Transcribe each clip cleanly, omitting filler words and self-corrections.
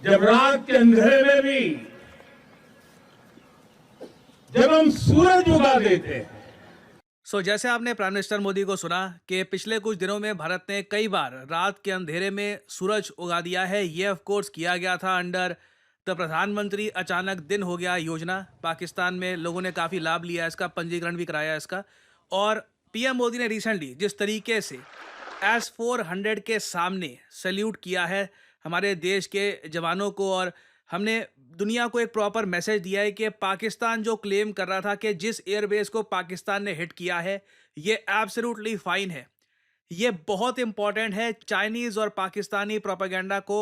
जब रात के अंधेरे में भी जब हम सूरज उगा देते हैं। जैसे आपने प्राइम मिनिस्टर मोदी को सुना कि पिछले कुछ दिनों में भारत ने कई बार रात के अंधेरे में सूरज उगा दिया है। ये ऑफ कोर्स किया गया था अंडर द प्रधानमंत्री अचानक दिन हो गया योजना। पाकिस्तान में लोगों ने काफ़ी लाभ लिया इसका, पंजीकरण भी कराया इसका। और पीएम मोदी ने रिसेंटली जिस तरीके से S-400 के सामने सल्यूट किया है हमारे देश के जवानों को, और हमने दुनिया को एक प्रॉपर मैसेज दिया है कि पाकिस्तान जो क्लेम कर रहा था कि जिस एयरबेस को पाकिस्तान ने हिट किया है ये एब्सोल्युटली फाइन है। ये बहुत इंपॉर्टेंट है चाइनीज़ और पाकिस्तानी प्रोपेगेंडा को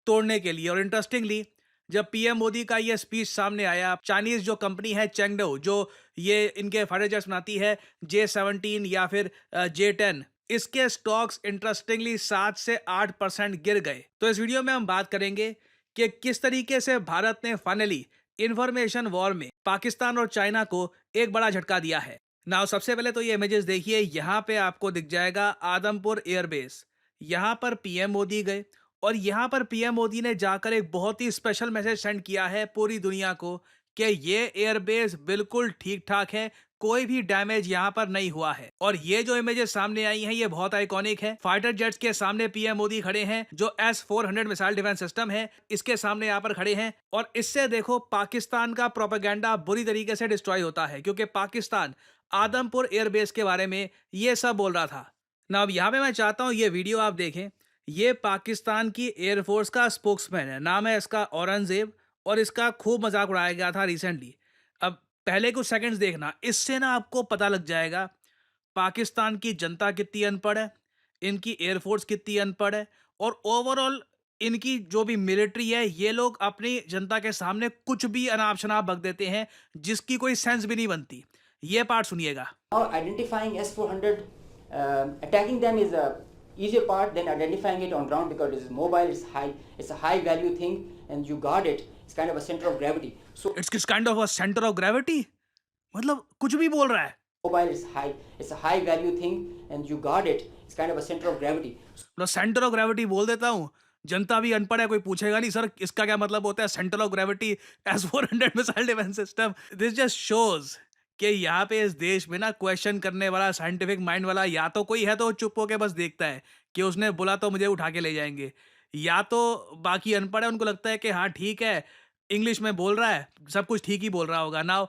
तोड़ने के लिए। और इंटरेस्टिंगली जब पीएम मोदी का ये स्पीच सामने आया, चाइनीज़ जो कंपनी है चेंगडो, जो ये इनके फाइटर जेट्स बनाती है J-17 या फिर J-10, इसके स्टॉक्स इंटरेस्टिंगली 7 से 8% गिर गए। तो इस वीडियो में हम बात करेंगे कि किस तरीके से भारत ने फाइनली इंफॉर्मेशन वॉर में पाकिस्तान और चाइना को एक बड़ा झटका दिया है। नाउ सबसे पहले तो ये इमेजेस देखिए, यहाँ पे आपको दिख जाएगा आदमपुर एयरबेस। यहाँ पर पीएम मोदी गए और यहाँ पर पीएम मोदी ने जाकर एक बहुत ही स्पेशल मैसेज सेंड किया है पूरी दुनिया को कि ये एयरबेस बिल्कुल ठीक ठाक है, कोई भी डैमेज यहाँ पर नहीं हुआ है। और ये जो इमेजेस सामने आई हैं ये बहुत आइकॉनिक है। फाइटर जेट्स के सामने पीएम मोदी खड़े हैं, जो S-400 मिसाइल डिफेंस सिस्टम है इसके सामने यहाँ पर खड़े हैं। और इससे देखो पाकिस्तान का प्रोपेगेंडा बुरी तरीके से डिस्ट्रॉय होता है, क्योंकि पाकिस्तान आदमपुर एयरबेस के बारे में ये सब बोल रहा था ना। अब यहाँ पे मैं चाहता हूँ ये वीडियो आप देखें। ये पाकिस्तान की एयरफोर्स का स्पोक्समैन है, नाम है इसका औरंगजेब, और इसका खूब मजाक उड़ाया गया था रिसेंटली। अब पहले कुछ सेकंड्स देखना, इससे ना आपको पता लग जाएगा पाकिस्तान की जनता कितनी अनपढ़ है, इनकी एयरफोर्स कितनी अनपढ़ है, और ओवरऑल इनकी जो भी मिलिट्री है ये लोग अपनी जनता के सामने कुछ भी अनाप शनाप बक देते हैं जिसकी कोई सेंस भी नहीं बनती। ये पार्ट सुनिएगा। Now identifying S-400, attacking them is a easier part than identifying it on ground because it is mobile, it's a high value thing, and you guard it. It's kind of a center of gravity. So it's kind of a centre of gravity, मतलब कुछ भी बोल रहा है। mobile is it's a high value thing, and you guard it. It's kind of a center of gravity. मतलब centre of gravity बोल देता हूँ, जनता भी अनपढ़ है, कोई पूछेगा नहीं सर इसका क्या मतलब होता है centre of gravity S-400 missile defence system. This just shows कि यहाँ पे इस देश में ना क्वेश्चन करने वाला साइंटिफिक माइंड वाला या तो कोई है तो चुप होके बस देखता है कि उसने बोला तो मुझे उठा के ले जाएंगे, या तो बाकी अनपढ़ है, उनको लगता है कि हाँ ठीक है इंग्लिश में बोल रहा है, सब कुछ ठीक ही बोल रहा होगा। नाउ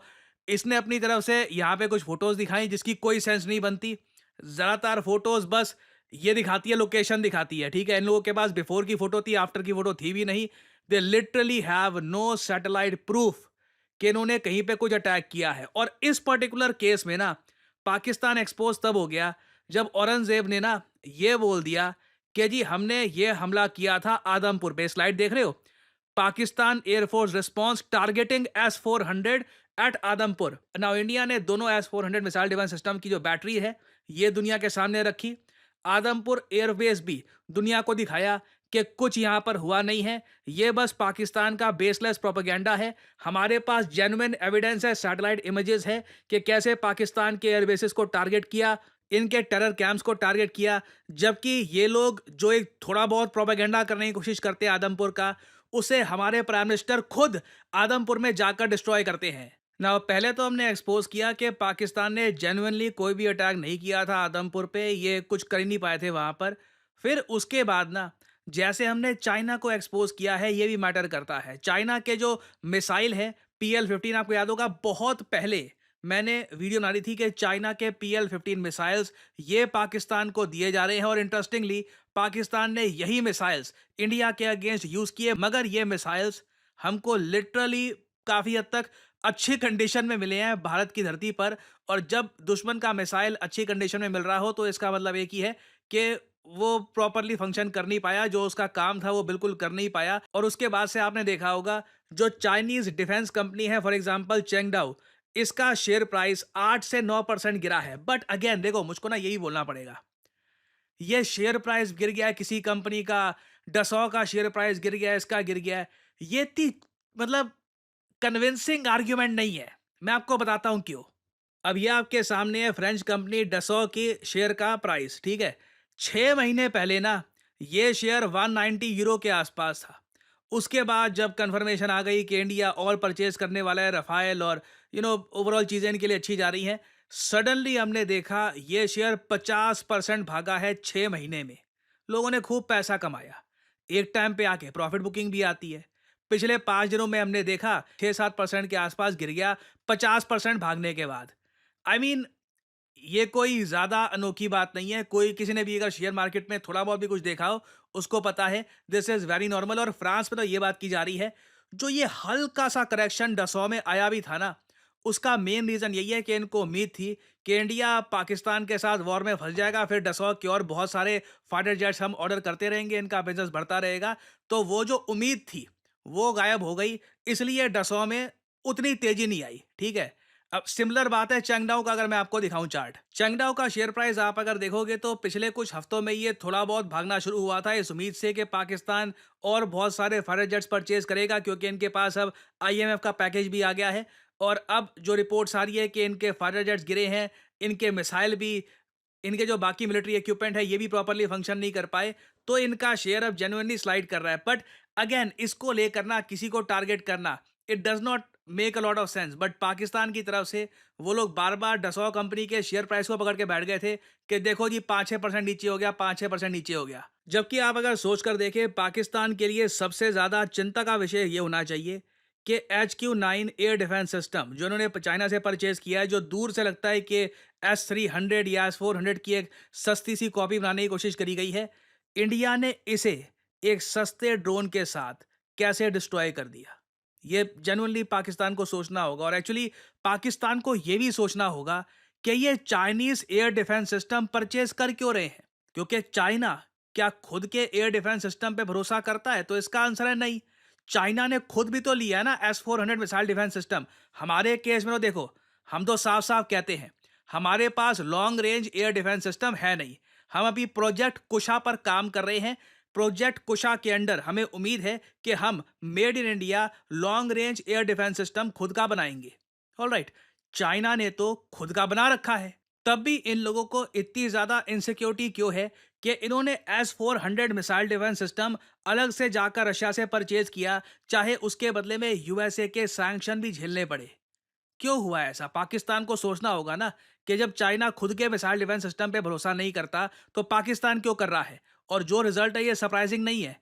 इसने अपनी तरफ से यहाँ पे कुछ फोटोज दिखाई जिसकी कोई सेंस नहीं बनती। ज़्यादातर फोटोज बस ये दिखाती है, लोकेशन दिखाती है, ठीक है। इन लोगों के पास बिफोर की फोटो थी, आफ्टर की फोटो थी भी नहीं। They literally have no satellite proof कि इन्होंने कहीं पे कुछ अटैक किया है। और इस पर्टिकुलर केस में ना पाकिस्तान एक्सपोज तब हो गया जब औरंगजेब ने ना ये बोल दिया कि जी हमने ये हमला किया था आदमपुर पे। स्लाइड देख रहे हो, Pakistan air force response targeting S-400 at Adampur. Now India ने दोनों S-400 मिसाइल डिफेंस सिस्टम की जो बैटरी है ये दुनिया के सामने रखी। आदमपुर एयरबेस भी दुनिया को दिखाया कि कुछ यहाँ पर हुआ नहीं है, ये बस पाकिस्तान का बेसलेस प्रोपेगेंडा है। हमारे पास जेन्युइन एविडेंस है, सैटेलाइट इमेजेस है कि कैसे पाकिस्तान के एयरबेसेस को टारगेट किया, इनके टेरर कैंप्स को टारगेट किया। जबकि ये लोग जो एक थोड़ा बहुत प्रोपेगेंडा करने की कोशिश करते हैं आदमपुर का, उसे हमारे प्राइम मिनिस्टर खुद आदमपुर में जाकर डिस्ट्रॉय करते हैं ना। पहले तो हमने एक्सपोज किया कि पाकिस्तान ने जेन्युइनली कोई भी अटैक नहीं किया था आदमपुर पे, ये कुछ कर ही नहीं पाए थे वहाँ पर। फिर उसके बाद ना जैसे हमने चाइना को एक्सपोज किया है, ये भी मैटर करता है। चाइना के जो मिसाइल है PL-15, आपको याद होगा बहुत पहले मैंने वीडियो बना दी थी कि चाइना के PL-15 मिसाइल्स ये पाकिस्तान को दिए जा रहे हैं। और इंटरेस्टिंगली पाकिस्तान ने यही मिसाइल्स इंडिया के अगेंस्ट यूज किए, मगर ये मिसाइल्स हमको लिटरली काफ़ी हद तक अच्छी कंडीशन में मिले हैं भारत की धरती पर। और जब दुश्मन का मिसाइल अच्छी कंडीशन में मिल रहा हो तो इसका मतलब एक ही है कि वो प्रॉपरली फंक्शन कर नहीं पाया, जो उसका काम था वो बिल्कुल कर नहीं पाया। और उसके बाद से आपने देखा होगा जो चाइनीज डिफेंस कंपनी है फॉर एग्जांपल चेंगडाओ, इसका शेयर प्राइस 8 से 9% गिरा है। बट अगेन देखो, मुझको ना यही बोलना पड़ेगा, ये शेयर प्राइस गिर गया है किसी कंपनी का, डसॉ का शेयर प्राइस गिर गया है, इसका गिर गया है, ये इतनी मतलब कन्विंसिंग आर्ग्यूमेंट नहीं है। मैं आपको बताता हूं क्यों। अब ये आपके सामने है फ्रेंच कंपनी डसॉ की शेयर का प्राइस, ठीक है। 6 महीने पहले ना ये शेयर 190 यूरो के आसपास था, उसके बाद जब कंफर्मेशन आ गई कि इंडिया और परचेज करने वाला है रफाल और ओवरऑल चीज़ें इनके लिए अच्छी जा रही हैं, सडनली हमने देखा ये शेयर 50% भागा है 6 महीने में। लोगों ने खूब पैसा कमाया। एक टाइम पे आके प्रॉफिट बुकिंग भी आती है। पिछले 5 दिनों में हमने देखा 6-7% के आसपास गिर गया 50% भागने के बाद। आई मीन ये कोई ज़्यादा अनोखी बात नहीं है। कोई किसी ने भी अगर शेयर मार्केट में थोड़ा बहुत भी कुछ देखा हो, उसको पता है दिस इज़ वेरी नॉर्मल। और फ्रांस में तो ये बात की जा रही है, जो ये हल्का-सा करेक्शन डसॉ में आया भी था ना, उसका मेन रीज़न यही है कि इनको उम्मीद थी कि इंडिया पाकिस्तान के साथ वॉर में फँस जाएगा, फिर डसॉ की और बहुत सारे फाइटर जेट्स हम ऑर्डर करते रहेंगे, इनका बिज़नेस बढ़ता रहेगा। तो वो जो उम्मीद थी, वो गायब हो गई, इसलिए डसॉ में उतनी तेज़ी नहीं आई, ठीक है? अब सिमिलर बात है चैंगडाओ का। अगर मैं आपको दिखाऊं चार्ट, चैंगडाओ का शेयर प्राइस आप अगर देखोगे तो पिछले कुछ हफ्तों में ये थोड़ा बहुत भागना शुरू हुआ था इस उम्मीद से कि पाकिस्तान और बहुत सारे फाइटर जेट्स परचेज करेगा, क्योंकि इनके पास अब आईएमएफ का पैकेज भी आ गया है। और अब जो रिपोर्ट्स आ रही है कि इनके फाइटर जेट्स गिरे हैं, इनके मिसाइल भी, इनके जो बाकी मिलिट्री इक्विपमेंट है ये भी प्रॉपर्ली फंक्शन नहीं कर पाए, तो इनका शेयर अब जेन्युइनली स्लाइड कर रहा है। बट अगेन इसको लेकर ना किसी को टारगेट करना, it does not make a lot of sense. But Pakistan की तरफ से वो लोग बार बार डसॉ कंपनी के शेयर प्राइस को पकड़ के बैठ गए थे कि देखो जी 5-6% नीचे हो गया, 5-6% नीचे हो गया। जबकि आप अगर सोच कर देखें, पाकिस्तान के लिए सबसे ज़्यादा चिंता का विषय ये होना चाहिए कि HQ-9 एयर डिफेंस सिस्टम जो इन्होंने चाइना से परचेज किया है, जो दूर से लगता है कि S-300 या S-400 की एक सस्ती सी कॉपी बनाने की कोशिश करी गई है, इंडिया ने इसे एक सस्ते ड्रोन के साथ कैसे डिस्ट्रॉय कर दिया। ये जेन्युइनली पाकिस्तान को सोचना होगा। और एक्चुअली पाकिस्तान को ये भी सोचना होगा कि ये Chinese air defence system purchase कर क्यों रहे हैं, क्योंकि चाइना क्या खुद के एयर डिफेंस सिस्टम पे भरोसा करता है? तो इसका आंसर है नहीं। चाइना ने खुद भी तो लिया है ना S-400 मिसाइल डिफेंस सिस्टम। हमारे केस में तो देखो, हम तो साफ साफ कहते हैं हमारे पास long range air defence system है नहीं। हम अभी प्रोजेक्ट कुशा पर काम कर रहे हैं। प्रोजेक्ट कुशा के अंडर हमें उम्मीद है कि हम made in India long range air defence system खुद का बनाएंगे। ऑलराइट, चाइना ने तो खुद का बना रखा है। तब भी इन लोगों को इतनी ज्यादा इनसिक्योरिटी क्यों है कि इन्होंने S-400 मिसाइल डिफेंस सिस्टम अलग से जाकर रशिया से परचेज किया, चाहे उसके बदले में यूएसए के सैंक्शन भी झेलने पड़े। क्यों हुआ ऐसा? पाकिस्तान को सोचना होगा ना कि जब चाइना खुद के मिसाइल डिफेंस सिस्टम पे भरोसा नहीं करता, तो पाकिस्तान क्यों कर रहा है? और जो रिजल्ट है ये सरप्राइजिंग नहीं है।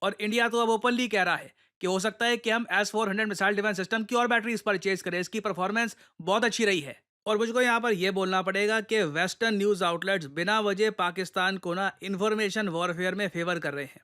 और इंडिया तो अब ओपनली कह रहा है कि हो सकता है कि हम S-400 मिसाइल डिफेंस सिस्टम की और बैटरीज परचेज करें, इसकी परफॉर्मेंस बहुत अच्छी रही है। और मुझको यहाँ पर यह बोलना पड़ेगा कि वेस्टर्न न्यूज आउटलेट्स बिना वजह पाकिस्तान को ना इंफॉर्मेशन वॉरफेयर में फेवर कर रहे हैं।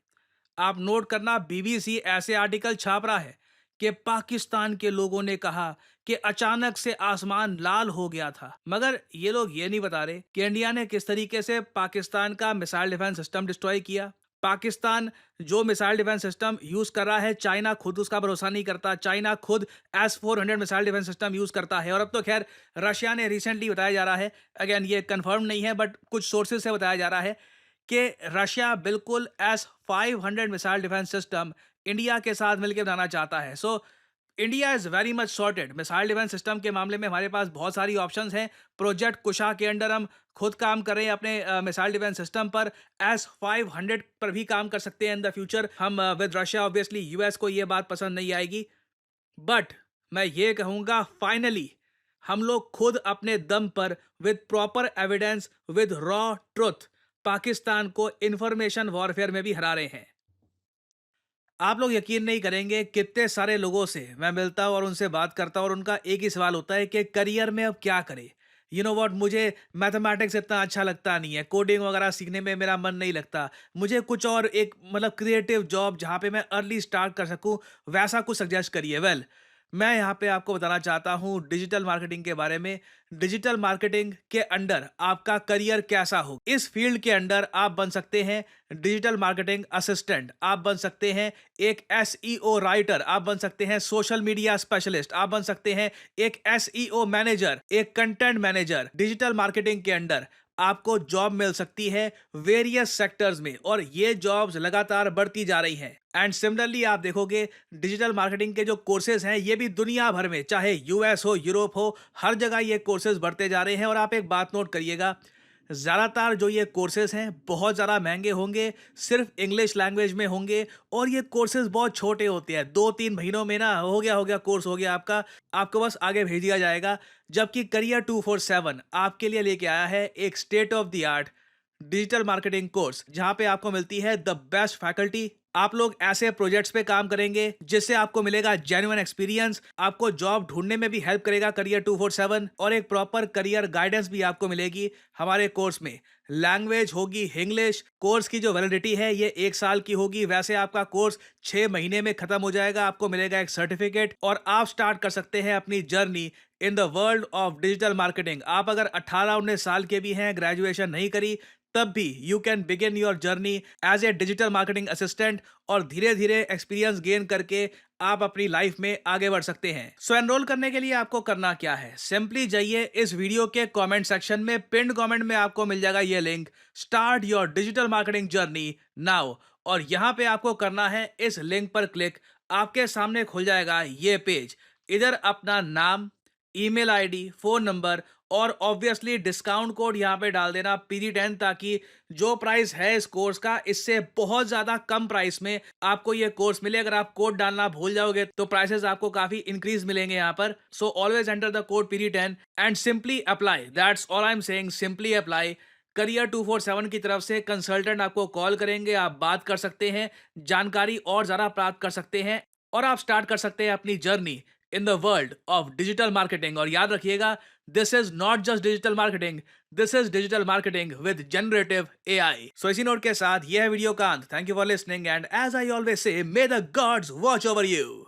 आप नोट करना, बीबीसी ऐसे आर्टिकल छाप रहा है कि पाकिस्तान के लोगों ने कहा कि अचानक से आसमान लाल हो गया था, मगर ये लोग ये नहीं बता रहे कि इंडिया ने किस तरीके से पाकिस्तान का मिसाइल डिफेंस सिस्टम डिस्ट्रॉय किया। पाकिस्तान जो मिसाइल डिफेंस सिस्टम यूज कर रहा है, चाइना खुद उसका भरोसा नहीं करता। चाइना खुद S-400 missile defence system use करता है। और अब तो खैर रशिया ने रिसेंटली बताया जा रहा है, अगेन ये कंफर्म नहीं है बट कुछ सोर्सेज से बताया जा रहा है कि रशिया बिल्कुल S-500 missile defence system India के साथ मिलकर बनाना चाहता है। So India is very much sorted. Missile defence system के मामले में हमारे पास बहुत सारी ऑप्शंस हैं। प्रोजेक्ट कुशा के अंडर हम खुद काम कर रहे हैं अपने मिसाइल डिफेंस सिस्टम पर। S-500 पर भी काम कर सकते हैं इन द फ्यूचर हम विद रशिया। ऑब्वियसली यूएस को ये बात पसंद नहीं आएगी, बट मैं ये कहूँगा फाइनली हम लोग खुद अपने दम पर with proper evidence, with raw truth Pakistan को इंफॉर्मेशन वॉरफेयर में भी हरा रहे हैं। आप लोग यकीन नहीं करेंगे कितने सारे लोगों से मैं मिलता हूँ और उनसे बात करता हूँ और उनका एक ही सवाल होता है कि करियर में अब क्या करें। यू नो व्हाट, मुझे मैथमेटिक्स इतना अच्छा लगता नहीं है, कोडिंग वगैरह सीखने में मेरा मन नहीं लगता, मुझे कुछ और एक क्रिएटिव जॉब जहाँ पे मैं अर्ली स्टार्ट कर सकूँ, वैसा कुछ सजेस्ट करिए। वेल, मैं यहाँ पे आपको बताना चाहता हूँ डिजिटल मार्केटिंग के बारे में। डिजिटल मार्केटिंग के अंडर आपका करियर कैसा हो, इस फील्ड के अंडर आप बन सकते हैं डिजिटल मार्केटिंग असिस्टेंट, आप बन सकते हैं एक SEO राइटर, आप बन सकते हैं सोशल मीडिया स्पेशलिस्ट, आप बन सकते हैं एक SEO मैनेजर, एक कंटेंट मैनेजर। डिजिटल मार्केटिंग के अंडर आपको जॉब मिल सकती है वेरियस सेक्टर्स में और ये जॉब्स लगातार बढ़ती जा रही हैं। एंड सिमिलरली आप देखोगे डिजिटल मार्केटिंग के जो कोर्सेज हैं ये भी दुनिया भर में, चाहे US हो, यूरोप हो, हर जगह ये कोर्सेज बढ़ते जा रहे हैं। और आप एक बात नोट करिएगा, ज़्यादातर जो ये कोर्सेज हैं बहुत ज़्यादा महंगे होंगे, सिर्फ इंग्लिश लैंग्वेज में होंगे और ये कोर्सेज बहुत छोटे होते हैं। 2-3 महीनों में ना हो गया कोर्स हो गया आपका, आपको बस आगे भेज दिया जाएगा। जबकि करियर 247 आपके लिए लेके आया है एक state of the art digital marketing course, जहां पे आपको मिलती है द बेस्ट फैकल्टी। आप लोग ऐसे प्रोजेक्ट्स पे काम करेंगे जिससे आपको मिलेगा जेन्युइन एक्सपीरियंस, आपको जॉब ढूंढने में भी हेल्प करेगा करियर 247 और एक प्रॉपर करियर गाइडेंस भी आपको मिलेगी हमारे कोर्स में। लैंग्वेज होगी इंग्लिश, कोर्स की जो वैलिडिटी है ये 1 साल की होगी। वैसे आपका कोर्स 6 महीने में खत्म हो जाएगा, आपको मिलेगा एक सर्टिफिकेट और आप स्टार्ट कर सकते हैं अपनी journey in the world of digital marketing. आप अगर 18-19 साल के भी हैं, ग्रेजुएशन नहीं करी, तब भी you can begin your journey as a digital marketing assistant और धीरे धीरे एक्सपीरियंस गेन करके आप अपनी लाइफ में आगे बढ़ सकते हैं। सो एनरोल करने के लिए आपको करना क्या है, सिंपली जाइए इस वीडियो के कमेंट सेक्शन में, पिन्ड कमेंट में आपको मिल जाएगा ये link, start your digital marketing journey now. और यहाँ पे आपको करना है इस लिंक पर क्लिक, आपके सामने खुल जाएगा ये पेज। इधर अपना नाम, ईमेल आईडी, फोन नंबर और ऑब्वियसली डिस्काउंट कोड यहाँ पे डाल देना PD10, ताकि जो प्राइस है इस कोर्स का इससे बहुत ज्यादा कम प्राइस में आपको ये कोर्स मिले। अगर आप कोड डालना भूल जाओगे तो प्राइसेस आपको काफी इंक्रीज मिलेंगे यहाँ पर। So always enter the code PD10 and simply apply, that's all I am saying, simply apply. Career 247 की तरफ से कंसल्टेंट आपको कॉल करेंगे, आप बात कर सकते हैं, जानकारी और ज्यादा प्राप्त कर सकते हैं और आप स्टार्ट कर सकते हैं अपनी journey in the world of digital marketing. और याद रखिएगा, this is not just digital marketing, this is digital marketing with generative AI। So इसी नोट के साथ यह वीडियो का अंत। Thank you for listening and as I always say, may the gods watch over you.